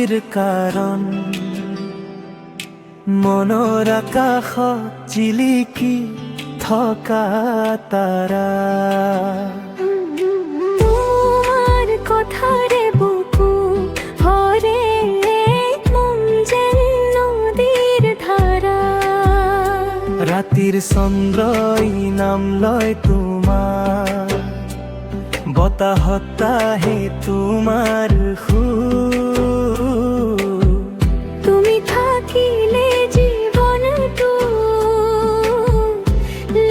হাঁহিৰ কাৰণ মনৰ আকাশত জিলিকি থকা তাৰা তোমার কথারে বুকু ভরে মন যেন নদীর ধারা ৰাতিৰ চন্দ্ৰই নাম লয় তোমাৰ বতাহত আহে তোমাৰ সুৰ তুমি থাকিলে জীবনটো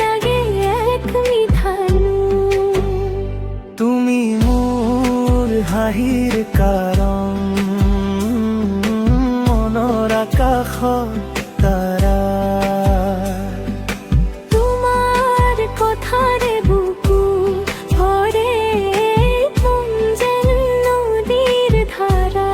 লাগে এক মিঠানো তুমি মোৰ হাঁহিৰ কাৰণ মনৰ আকাশত তাৰা তোমার কথারে বুকু ভরে মন যেন নদীর ধারা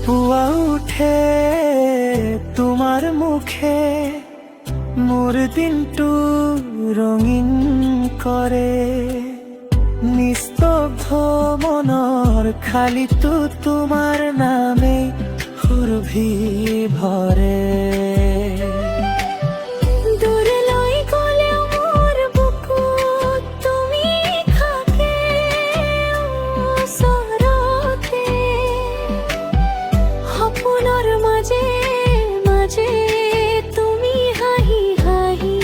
পুৱা উঠে তোমাৰ মুখে মোৰ দিনটো ৰঙীন কৰে নিস্তব্ধ মনৰ খালিটো তোমাৰ নামে সুৰভি ভৰে দূৰলৈ গ'লেও মোৰ বুকুত তুমি থাকে ওচৰতে সপোনৰ মাজে মাজে তুমি হাঁহি হাঁহি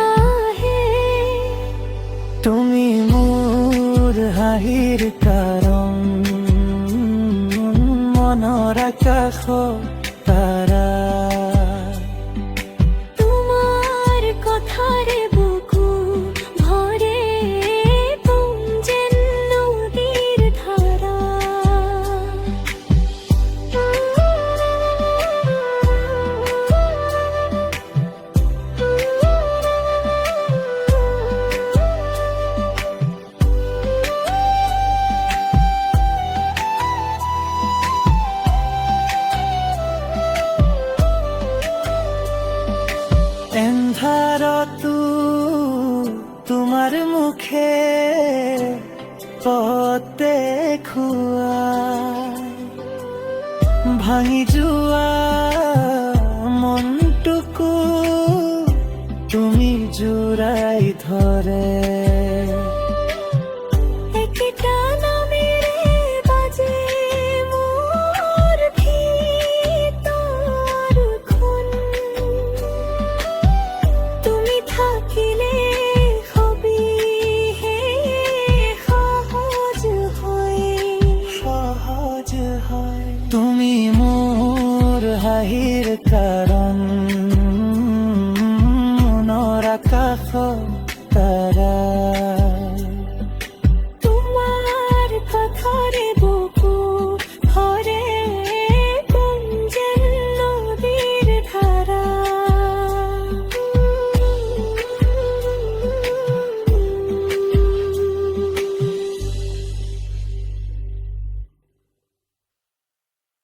আহে তুমি মোৰ হাঁহিৰ কাৰণ মনৰ আকাশত তাৰা তোমার কথারে বুকু ভরে মন যেন নদীর ধারা এন্ধাৰতো তোমাৰ মুখে পথ দেখুৱা ভাঙি যোৱা মনটোকো তুমি জোৰাই ধৰে একটা নামেরে বাজে মোর ভিতর খুন তুমি থাকিলে হবি হে সহজ হয় তুমি মোৰ হাঁহিৰ কাৰণ মনৰ আকাশত